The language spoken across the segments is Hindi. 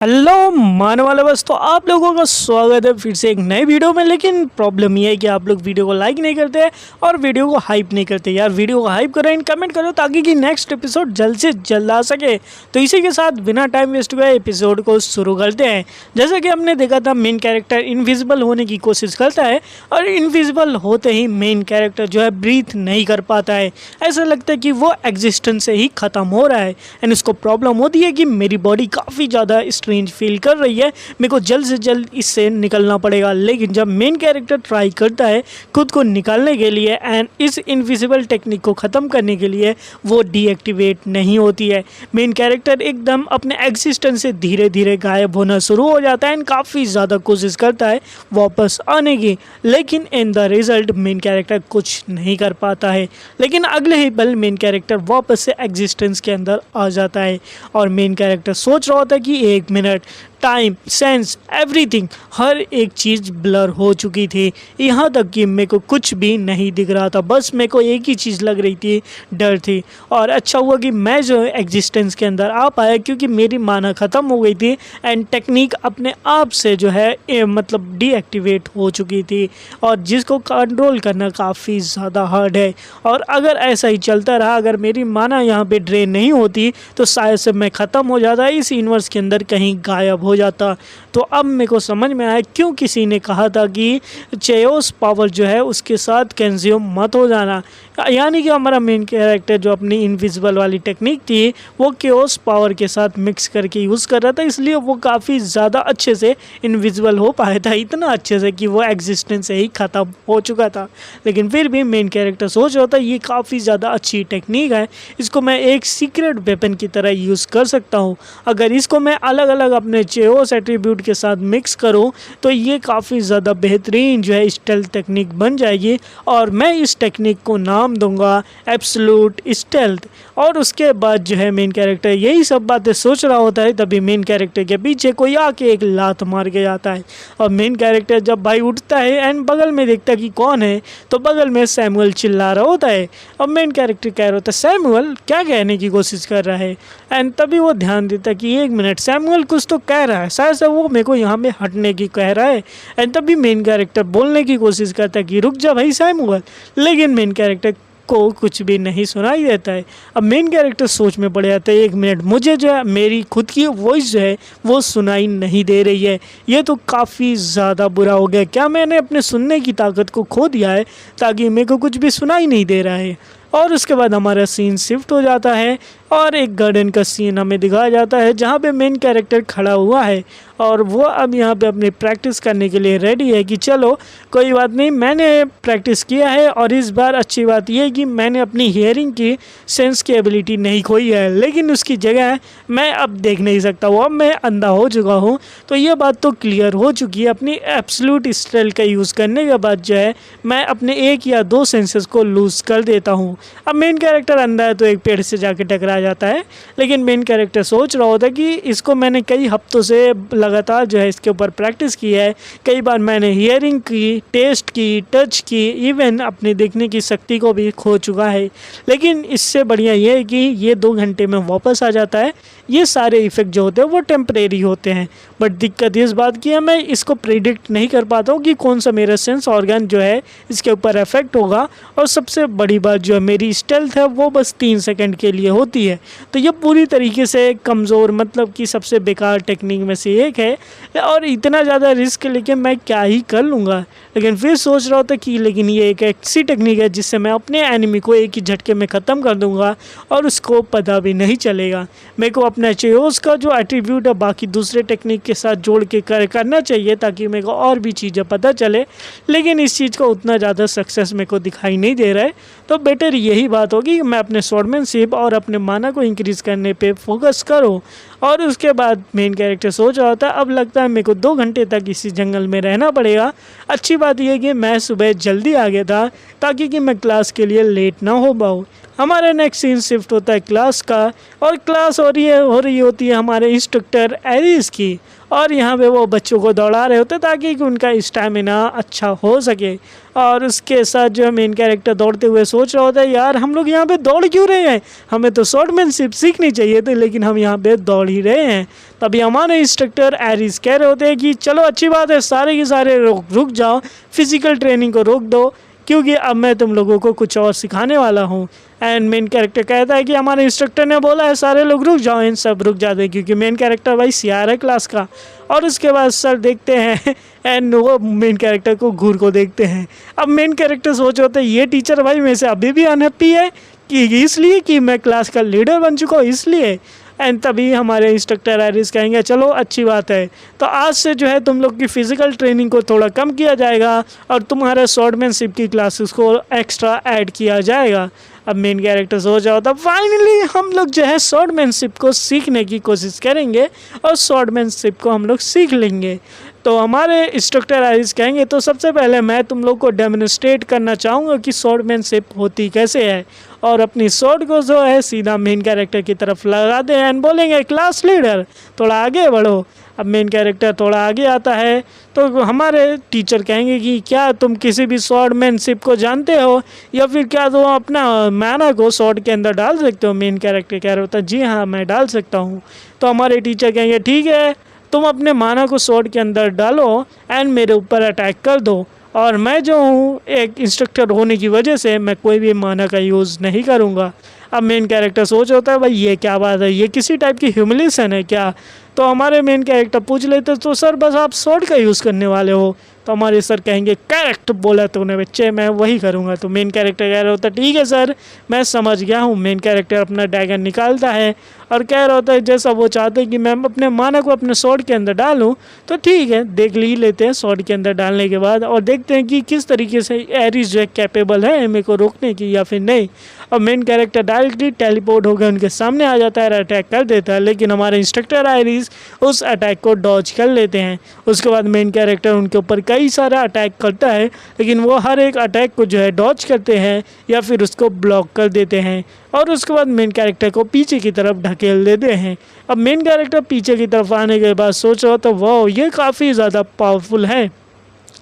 हेलो मानने वाले बस तो आप लोगों का स्वागत है फिर से एक नए वीडियो में। लेकिन प्रॉब्लम ये है कि आप लोग वीडियो को लाइक नहीं करते और वीडियो को हाइप नहीं करते। यार वीडियो को हाइप करो एंड कमेंट करो ताकि कि नेक्स्ट एपिसोड जल्द से जल्द आ सके। तो इसी के साथ बिना टाइम वेस्ट हुए एपिसोड को शुरू करते हैं। जैसे कि हमने देखा था मेन कैरेक्टर इनविजिबल होने की कोशिश करता है और इनविजिबल होते ही मेन कैरेक्टर जो है ब्रीथ नहीं कर पाता है। ऐसा लगता है कि वो एग्जिस्टेंस से ही ख़त्म हो रहा है एंड उसको प्रॉब्लम होती है कि मेरी बॉडी काफ़ी ज़्यादा स्ट्रेंज फील कर रही है, मेरे को जल्द से जल्द इससे निकलना पड़ेगा। लेकिन जब मेन कैरेक्टर ट्राई करता है खुद को निकालने के लिए एंड इस इनविजिबल टेक्निक को ख़त्म करने के लिए, वो डीएक्टिवेट नहीं होती है। मेन कैरेक्टर एकदम अपने एग्जिस्टेंस से धीरे धीरे गायब होना शुरू हो जाता है एंड काफ़ी ज़्यादा कोशिश करता है वापस आने की, लेकिन in the result main character कुछ नहीं कर पाता है। लेकिन अगले ही पल मेन कैरेक्टर वापस से एग्जिस्टेंस के अंदर आ जाता है और मेन कैरेक्टर सोच रहा होता है कि एक मिनट, टाइम, सेंस, एवरीथिंग, हर एक चीज़ ब्लर हो चुकी थी। यहाँ तक कि मेरे को कुछ भी नहीं दिख रहा था, बस मेरे को एक ही चीज़ लग रही थी, डर थी। और अच्छा हुआ कि मैं जो एग्जिस्टेंस के अंदर आ पाया क्योंकि मेरी माना ख़त्म हो गई थी एंड टेक्निक अपने आप से जो है मतलब डीएक्टिवेट हो चुकी थी और जिसको कंट्रोल करना काफ़ी ज़्यादा हार्ड है। और अगर ऐसा ही चलता रहा, अगर मेरी माना यहाँ पे ड्रेन नहीं होती तो शायद से मैं ख़त्म हो जाता, इस यूनिवर्स के अंदर कहीं गायब हो जाता। तो अब मेरे को समझ में आया क्यों किसी ने कहा था कि चेओस पावर जो है उसके साथ कंज्यूम मत हो जाना। यानी कि हमारा मेन कैरेक्टर जो अपनी इनविजिबल वाली टेक्निक थी वो केओस पावर के साथ मिक्स करके यूज़ कर रहा था, इसलिए वो काफ़ी ज़्यादा अच्छे से इनविजिबल हो पाया था, इतना अच्छे से कि वो एग्जिस्टेंस से ही ख़त्म हो चुका था। लेकिन फिर भी मेन कैरेक्टर सोच रहा था ये काफ़ी ज़्यादा अच्छी टेक्निक है, इसको मैं एक सीक्रेट वेपन की तरह यूज़ कर सकता हूँ। अगर इसको मैं अलग अलग अपने चेओस एट्रीब्यूट के साथ मिक्स करूँ तो ये काफ़ी ज़्यादा बेहतरीन जो है स्टेल्थ टेक्निक बन जाएगी और मैं इस टेक्निक को नाम दूंगा एब्सोल्यूट स्टेल्थ। और उसके बाद जो है मेन कैरेक्टर यही सब बातें सोच रहा होता है, तभी मेन कैरेक्टर के पीछे कोई आके एक लात मार के जाता है और मेन कैरेक्टर जब भाई उठता है एंड बगल में देखता है कि कौन है, तो बगल में सैमुअल चिल्ला रहा होता है और मेन कैरेक्टर कह रहा होता है सैमुअल क्या कहने की कोशिश कर रहा है। एंड तभी वो ध्यान देता है कि एक मिनट, सैमुअल कुछ तो कह रहा है, शायद से वो मेरे को यहाँ पे हटने की कह रहा है। एंड तभी मेन कैरेक्टर बोलने की कोशिश करता है कि रुक जा भाई सैमुअल, लेकिन मेन कैरेक्टर को कुछ भी नहीं सुनाई देता है। अब मेन कैरेक्टर सोच में पड़ जाता है, एक मिनट, मुझे जो है मेरी खुद की वॉइस जो है वो सुनाई नहीं दे रही है, ये तो काफ़ी ज़्यादा बुरा हो गया। क्या मैंने अपने सुनने की ताकत को खो दिया है ताकि मेरे को कुछ भी सुनाई नहीं दे रहा है। और उसके बाद हमारा सीन शिफ्ट हो जाता है और एक गार्डन का सीन हमें दिखाया जाता है जहाँ पे मेन कैरेक्टर खड़ा हुआ है और वो अब यहाँ पे अपनी प्रैक्टिस करने के लिए रेडी है कि चलो कोई बात नहीं, मैंने प्रैक्टिस किया है और इस बार अच्छी बात यह है कि मैंने अपनी हियरिंग की सेंस की एबिलिटी नहीं खोई है, लेकिन उसकी जगह मैं अब देख नहीं सकता हूँ, अब मैं अंधा हो चुका हूँ। तो ये बात तो क्लियर हो चुकी है। अपनी एब्सोल्यूट स्टेल्थ का यूज़ करने के बाद जो है मैं अपने एक या दो सेंसेस को लूज़ कर देता हूँ। अब मेन कैरेक्टर अंधा है तो एक पेड़ से जाके टकरा जाता है, लेकिन मेन कैरेक्टर सोच रहा होता है कि इसको मैंने कई हफ्तों से लगातार जो है इसके ऊपर प्रैक्टिस की है, कई बार मैंने हियरिंग की, टेस्ट की, टच की, इवन अपनी देखने की शक्ति को भी खो चुका है। लेकिन इससे बढ़िया ये है कि ये 2 घंटे में वापस आ जाता है। ये सारे इफ़ेक्ट जो होते हैं वो टेम्परेरी होते हैं, बट दिक्कत इस बात की है मैं इसको प्रिडिक्ट नहीं कर पाता हूँ कि कौन सा मेरा सेंस ऑर्गन जो है इसके ऊपर इफेक्ट होगा। और सबसे बड़ी बात जो है मेरी स्टेल्थ है वो बस 3 सेकंड के लिए होती है, तो ये पूरी तरीके से कमज़ोर, मतलब कि सबसे बेकार टेक्निक में से एक है और इतना ज़्यादा रिस्क लेके मैं क्या ही कर लूँगा। लेकिन फिर सोच रहा था कि लेकिन ये एक ऐसी टेक्निक है जिससे मैं अपने एनिमी को एक ही झटके में ख़त्म कर दूँगा और उसको पता भी नहीं चलेगा। मेरे को अपने चेओस का जो एट्रीब्यूट है बाकी दूसरे टेक्निक के साथ जोड़ के करना चाहिए ताकि मेरे को और भी चीज़ें पता चले, लेकिन इस चीज़ को उतना ज़्यादा सक्सेस मेरे को दिखाई नहीं दे रहा है। तो बेटर यही बात होगी कि मैं अपने स्वॉर्डमैनशिप और अपने माना को इंक्रीज़ करने पे फोकस करूँ। और उसके बाद मेन कैरेक्टर सोच रहा होता है अब लगता है मेरे को 2 घंटे तक इसी जंगल में रहना पड़ेगा। अच्छी बात यह है कि मैं सुबह जल्दी आ गया था ताकि कि मैं क्लास के लिए लेट ना हो पाऊँ। हमारा नेक्स्ट सीन शिफ्ट होता है क्लास का और क्लास हो रही होती है हमारे इंस्ट्रक्टर एरिस की और यहाँ पे वो बच्चों को दौड़ा रहे होते ताकि कि उनका स्टैमिना अच्छा हो सके। और उसके साथ जो मेन कैरेक्टर दौड़ते हुए सोच रहा होता है यार हम लोग यहाँ पे दौड़ क्यों रहे हैं, हमें तो स्वॉर्डमैनशिप सीखनी चाहिए थी, लेकिन हम यहाँ पे दौड़ ही रहे हैं। तभी हमारे इंस्ट्रक्टर एरिस कह रहे होते हैं कि चलो अच्छी बात है, सारे के सारे रुक जाओ, फिजिकल ट्रेनिंग को रोक दो, क्योंकि अब मैं तुम लोगों को कुछ और सिखाने वाला हूँ। एंड मेन कैरेक्टर कहता है कि हमारे इंस्ट्रक्टर ने बोला है सारे लोग रुक जाओ। इन सब रुक जाते हैं क्योंकि मेन कैरेक्टर भाई सीआर है क्लास का। और उसके बाद सर देखते हैं एंड वो मेन कैरेक्टर को घूर को देखते हैं। अब मेन कैरेक्टर सोच होते हैं ये टीचर भाई मेरे से अभी भी अनहैप्पी है कि इसलिए कि मैं क्लास का लीडर बन चुका हूँ इसलिए। एंड तभी हमारे इंस्ट्रक्टर एरिस कहेंगे चलो अच्छी बात है, तो आज से जो है तुम लोग की फ़िज़िकल ट्रेनिंग को थोड़ा कम किया जाएगा और तुम्हारे स्वॉर्डमैनशिप की क्लासेस को एक्स्ट्रा ऐड किया जाएगा। अब मेन कैरेक्टर सोच रहा होता फाइनली हम लोग जो है स्वॉर्डमैनशिप को सीखने की कोशिश करेंगे और स्वॉर्डमैनशिप को हम लोग सीख लेंगे। तो हमारे इंस्ट्रक्टर एरिस कहेंगे तो सबसे पहले मैं तुम लोग को डेमोन्स्ट्रेट करना चाहूँगा कि स्वॉर्डमैनशिप होती कैसे है। और अपनी स्वॉर्ड को जो है सीधा मेन कैरेक्टर की तरफ लगा दें एंड बोलेंगे क्लास लीडर थोड़ा आगे बढ़ो। अब मेन कैरेक्टर थोड़ा आगे आता है तो हमारे टीचर कहेंगे कि क्या तुम किसी भी स्वॉर्डमैनशिप को जानते हो या फिर क्या तुम अपना माना को स्वॉर्ड के अंदर डाल सकते हो। मेन कैरेक्टर कह रहा होता है जी हाँ मैं डाल सकता हूँ। तो हमारे टीचर कहेंगे ठीक है तुम अपने माना को स्वॉर्ड के अंदर डालो एंड मेरे ऊपर अटैक कर दो, और मैं जो हूँ एक इंस्ट्रक्टर होने की वजह से मैं कोई भी माना का यूज़ नहीं करूँगा। अब मेन कैरेक्टर सोच होता है भाई ये क्या बात है, ये किसी टाइप की ह्यूमिलेशन है क्या। तो हमारे मेन कैरेक्टर पूछ लेते तो सर बस आप स्वॉर्ड का यूज़ करने वाले हो। तो हमारे सर कहेंगे करेक्ट बोला तूने बच्चे, मैं वही करूँगा। तो मेन कैरेक्टर कह रहा होता ठीक है सर मैं समझ गया हूँ। मेन कैरेक्टर अपना डैगर निकालता है और कह रहा होता है जैसा वो चाहते हैं कि मैं अपने माना को अपने स्वॉर्ड के अंदर डालूँ तो ठीक है देख ही लेते हैं स्वॉर्ड के अंदर डालने के बाद, और देखते हैं कि किस तरीके से एरिस जो है कैपेबल है मेरे को रोकने की या फिर नहीं। और मेन कैरेक्टर डायरेक्टली टेलीपोर्ट होकर उनके सामने आ जाता है, अटैक कर देता है, लेकिन हमारे इंस्ट्रक्टर एरिस उस अटैक को डॉज कर लेते हैं। उसके बाद मेन कैरेक्टर उनके ऊपर कई सारा अटैक करता है लेकिन वो हर एक अटैक को जो है डॉज करते हैं या फिर उसको ब्लॉक कर देते हैं और उसके बाद मेन कैरेक्टर को पीछे की तरफ ढकेल देते हैं। अब मेन कैरेक्टर पीछे की तरफ आने के बाद सोच रहा तो वाह ये काफ़ी ज़्यादा पावरफुल है।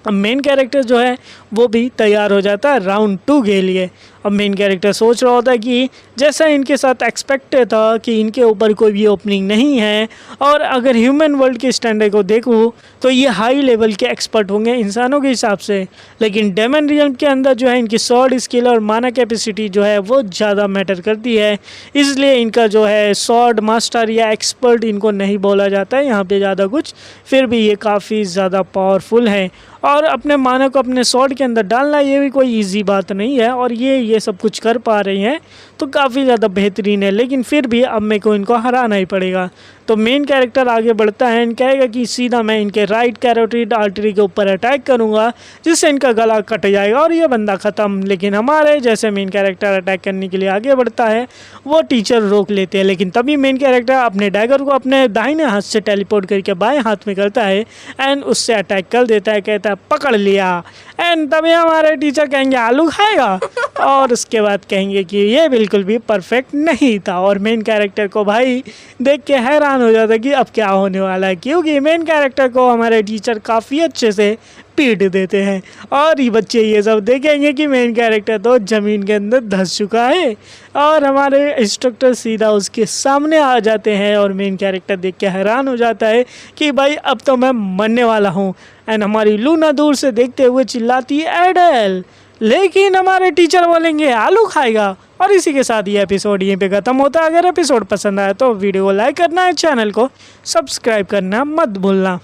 अब मेन कैरेक्टर जो है वो भी तैयार हो जाता है राउंड 2 के लिए। अब मेन कैरेक्टर सोच रहा होता है कि जैसा इनके साथ एक्सपेक्टेड था कि इनके ऊपर कोई भी ओपनिंग नहीं है और अगर ह्यूमन वर्ल्ड के स्टैंडर्ड को देखूँ तो ये हाई लेवल के एक्सपर्ट होंगे इंसानों के हिसाब से, लेकिन डेमन रियल्म के अंदर जो है इनकी स्वॉर्ड स्किल और माना कैपेसिटी जो है वो ज़्यादा मैटर करती है, इसलिए इनका जो है स्वॉर्ड मास्टर या एक्सपर्ट इनको नहीं बोला जाता है यहाँ पे ज़्यादा कुछ। फिर भी ये काफ़ी ज़्यादा पावरफुल है और अपने माना को अपने स्वॉर्ड के अंदर डालना ये भी कोई ईजी बात नहीं है और ये सब कुछ कर पा रही हैं तो काफ़ी ज़्यादा बेहतरीन है, लेकिन फिर भी अब मेरे को इनको हराना ही पड़ेगा। तो मेन कैरेक्टर आगे बढ़ता है एंड कहेगा कि सीधा मैं इनके राइट कैरोटिड आर्टरी के ऊपर अटैक करूंगा जिससे इनका गला कट जाएगा और ये बंदा ख़त्म। लेकिन हमारे जैसे मेन कैरेक्टर अटैक करने के लिए आगे बढ़ता है वो टीचर रोक लेते हैं, लेकिन तभी मेन कैरेक्टर अपने डैगर को अपने दाहिने हाथ से टेलीपोर्ट करके बाएं हाथ में करता है एंड उससे अटैक कर देता है, कहता है पकड़ लिया। एंड तभी हमारे टीचर कहेंगे आलू खाएगा और उसके बाद कहेंगे कि ये बिल्कुल भी परफेक्ट नहीं था और मेन कैरेक्टर को भाई देख के हैरान हो जाता है कि अब क्या होने वाला है, क्योंकि मेन कैरेक्टर को हमारे टीचर काफ़ी अच्छे से पीट देते हैं और ये बच्चे ये सब देखेंगे कि मेन कैरेक्टर तो ज़मीन के अंदर धंस चुका है और हमारे इंस्ट्रक्टर सीधा उसके सामने आ जाते हैं और मेन कैरेक्टर देख के हैरान हो जाता है कि भाई अब तो मैं मरने वाला हूँ। एंड हमारी लूना दूर से देखते हुए चिल्लाती है एडल, लेकिन हमारे टीचर बोलेंगे आलू खाएगा। और इसी के साथ ये एपिसोड यहीं पे ख़त्म होता है। अगर एपिसोड पसंद आया तो वीडियो को लाइक करना है, चैनल को सब्सक्राइब करना मत भूलना।